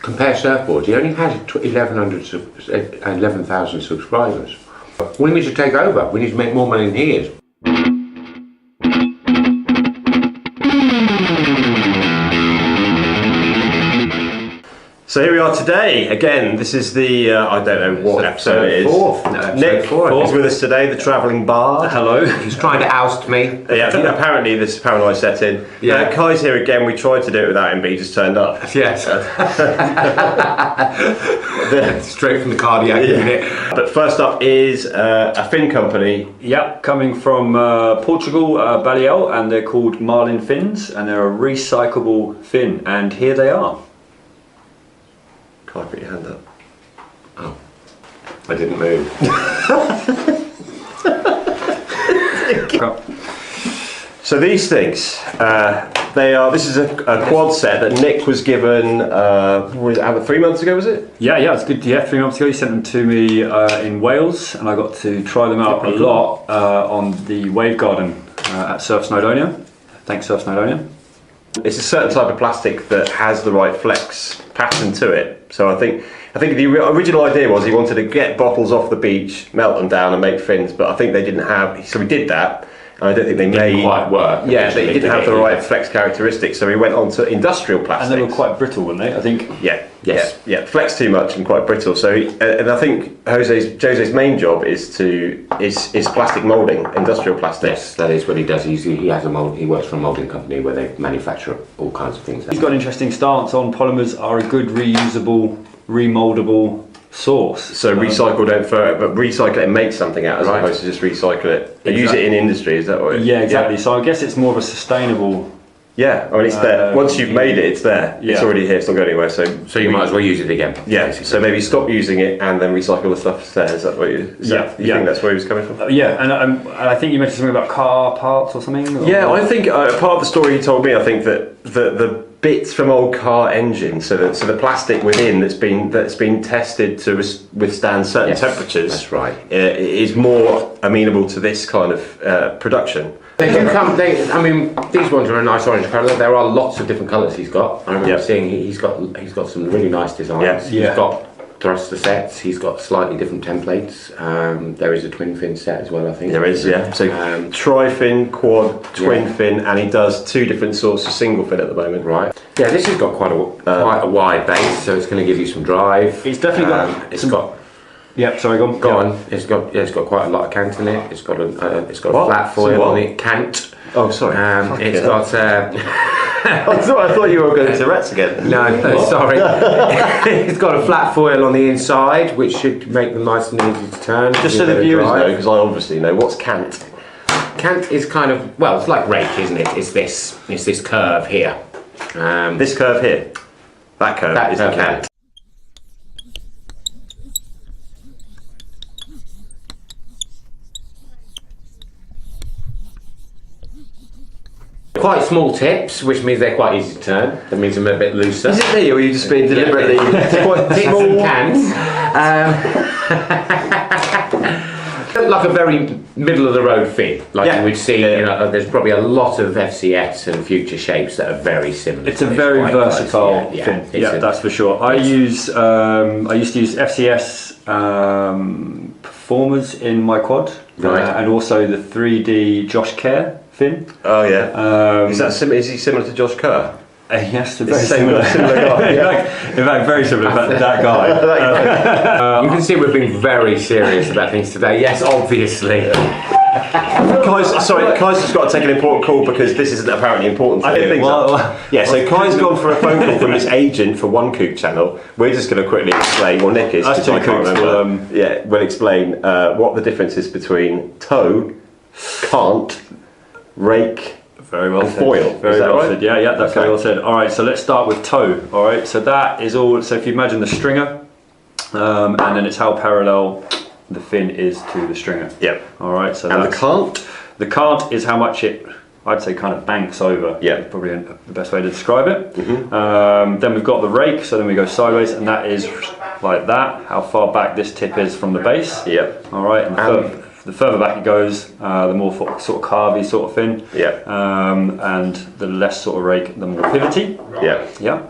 Compare Surfboard. He only had 11,000 subscribers. We need to take over. We need to make more money than he is. So here we are today. Again, this is the, I don't know what episode it is. Fourth. Nick is with us today, the travelling bard. Hello. He's trying to oust me. Yeah, apparently this paranoia set in. Yeah. Kai's here again. We tried to do it without him, but he just turned up. Yes. Straight from the cardiac unit. But first up is a fin company. Yep, coming from Portugal, Baleal, and they're called Marlin Fins, and they're a recyclable fin, and here they are. Kai, put your hand up. Oh, I didn't move. So these things, this is a quad set that Nick was given, 3 months ago, was it? Yeah, it's good. Yeah, 3 months ago he sent them to me in Wales, and I got to try them out a lot on the Wave Garden at Surf Snowdonia. Thanks, Surf Snowdonia. It's a certain type of plastic that has the right flex pattern to it. So I think the original idea was he wanted to get bottles off the beach, melt them down and make fins, but I think they didn't have, so he did that. And I don't think they made quite work. Yeah, they didn't have the right flex characteristics, so he went on to industrial plastics. And they were quite brittle, weren't they? I think. Yeah, flex too much and quite brittle. So, and I think Jose's main job is plastic moulding, industrial plastics. Yes, that is what he does. He has a mold. He works for a moulding company where they manufacture all kinds of things. He's got an interesting stance on polymers are a good reusable, remoldable source. So recycle, don't throw it, but recycle it and make something out as opposed to just recycle it. They use it in industry, is that what it is? Yeah, exactly. So I guess it's more of a sustainable. Yeah, I mean it's there. Once you've made it, it's there. Yeah. It's already here, it's not going anywhere. So you might as well use it again. Yeah, basically. so maybe stop using it and then recycle the stuff there. Is that what you think that's where he was coming from? Yeah, and I think you mentioned something about car parts or something? Or Yeah, I think part of the story he told me, I think that the bits from old car engines, so the plastic within that's been tested to withstand certain temperatures. That's right. Is more amenable to this kind of production. They do come. I mean, these ones are a nice orange colour. There are lots of different colours he's got. I remember seeing he's got some really nice designs. Yeah. He's got thruster sets. He's got slightly different templates. There is a twin fin set as well, I think. There is, yeah. So tri-fin, quad, twin fin, and he does two different sorts of single fin at the moment. Right. Yeah, this has got quite a wide base, so it's going to give you some drive. It's definitely got. It's got. Yeah, sorry, go on. Go on. It's got quite a lot of cant in it. It's got a flat foil on it. Cant. Oh, sorry. It's got. I thought you were going to Tourette's again. No, sorry. It's got a flat foil on the inside, which should make them nice and easy to turn. Just so the viewers know, because I obviously know, what's cant? Cant is kind of, well, it's like rake, isn't it? It's this curve here. This curve here. That curve is the cant. Quite small tips, which means they're quite easy to turn. That means I'm a bit looser. Is it me, or are you just being deliberately quite small cans? Like a very middle of the road fin, like you would see. You know, there's probably a lot of FCS and future shapes that are very similar. It's a very versatile fin. Yeah, that's for sure. I used to use FCS performers in my quad, and also the 3D Josh Kerr fin. Oh yeah. Is he similar to Josh Kerr? Yes, very similar guy. In fact, very similar. That guy. You can see we're being very serious about things today. Yes, obviously. Kai's just got to take an important call because this isn't apparently important. I don't think so. Yeah, so Kai's gone for a phone call from his agent for One Kook channel. We're just going to quickly explain, well Nick is, because I can't remember. We'll explain what the difference is between tow, can't, rake, very well said. Foil. Very well said. Yeah, that's very well said. All right, so let's start with tow. All right, so that is all. So if you imagine the stringer, and then it's how parallel the fin is to the stringer. Yep. All right. So and the cant. The cant is how much it, I'd say, kind of banks over. Yeah. Probably the best way to describe it. Then we've got the rake. So then we go sideways, and that is like that. How far back this tip is from the base. Yep. All right. And the further back it goes, the more sort of carvy sort of fin. Yeah. And the less sort of rake, the more pivoty. Yeah. Yeah.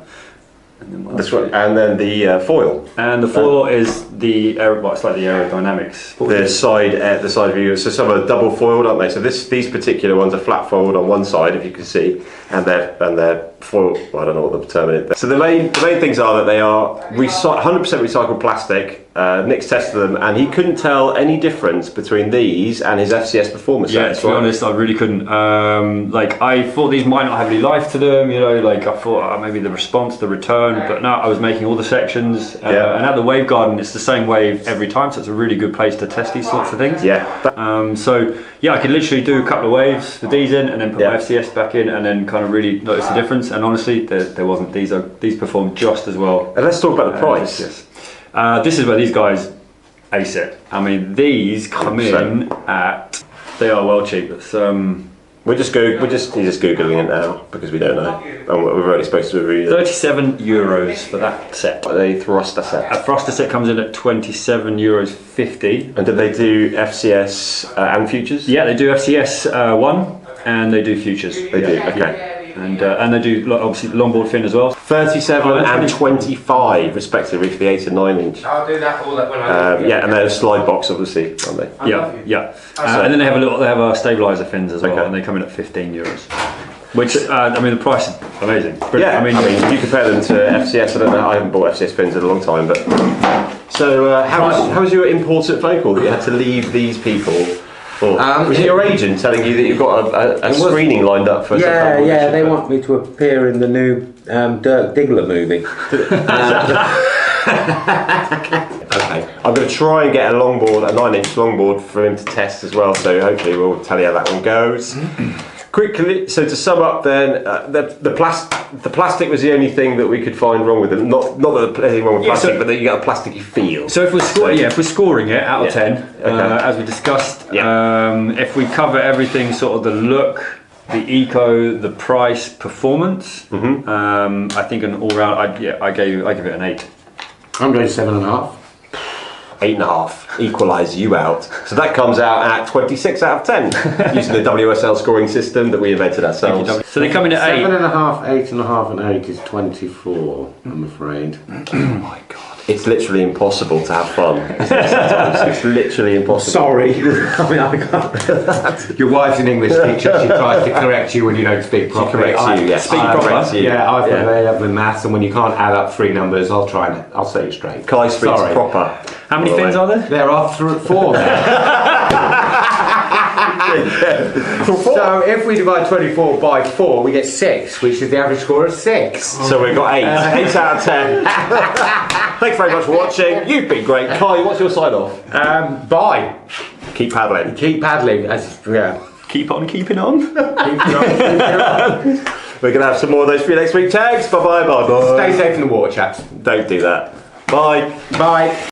And then the foil. And the foil is the it's like the aerodynamics. The side view. So some are double foiled, aren't they? So these particular ones are flat foiled on one side, if you can see, and they're foiled. Well, I don't know what the term is. So the main things are that they are 100% recycled plastic. Nick's tested them, and he couldn't tell any difference between these and his FCS performance. Yeah, to be honest, I really couldn't. Like, I thought these might not have any life to them. You know, like I thought maybe the response, the return, but no, I was making all the sections. And at the Wave Garden, it's the same wave every time, so it's a really good place to test these sorts of things. Yeah. So yeah, I could literally do a couple of waves with these in, and then put my FCS back in, and then kind of really notice the difference. And honestly, there wasn't. These perform just as well. And let's talk about the price. This is where these guys ace it. I mean, these come in at, they are well cheap. It's, you're just googling it now because we don't know, and we're already supposed to review it. €37 for that set. A thruster set. A thruster set comes in at €27.50. And do they do FCS and futures? Yeah, they do FCS 1 and they do futures. They do. Okay. Yeah. And they do obviously longboard fin as well. 37 and 25 respectively for the 8 and 9 inch. I'll do that all when I and they're a slide box obviously, aren't they? Yeah. And then they have a stabiliser fins as well, and they come in at €15. Which I mean, the price is amazing. Yeah, I mean, if you compare them to FCS, I don't know. I haven't bought FCS fins in a long time, but so how was your important phone call that you had to leave these people? Was it your agent telling you that you've got a screening lined up for? Yeah, they want me to appear in the new Dirk Diggler movie. Okay, I'm going to try and get a 9-inch longboard for him to test as well. So hopefully we'll tell you how that one goes. Quickly, so to sum up then, the plastic was the only thing that we could find wrong with them. Not that there's anything wrong with plastic, but that you get a plasticky feel. So if we're scoring it out of 10, as we discussed, if we cover everything, sort of the look, the eco, the price, performance, I think an all-round, I give it an 8. I'm doing 7.5. 8.5 equalise you out. So that comes out at 26 out of 10 using the WSL scoring system that we invented ourselves. So they come in at 8. 7.5, 8.5 and 8 is 24, I'm afraid. Oh my god. It's literally impossible to have fun. It's literally impossible. Sorry. I mean, I can't. Your wife's an English teacher. She tries to correct you when you don't speak properly. She corrects you, yes. Speak proper. Yeah, I've been very up with maths, and when you can't add up 3 numbers, I'll say it straight. Kai speaks proper. How many fins are there? There are 4 there. So if we divide 24 by 4, we get 6, which is the average score of 6. So we've got 8. 8 out of 10. Thanks very much for watching. You've been great. Kai, what's your sign off? Bye. Keep paddling. Keep paddling. Keep on keeping on. We're going to have some more of those for you next week. Tags. Bye. Stay safe in the water, chaps. Don't do that. Bye. Bye.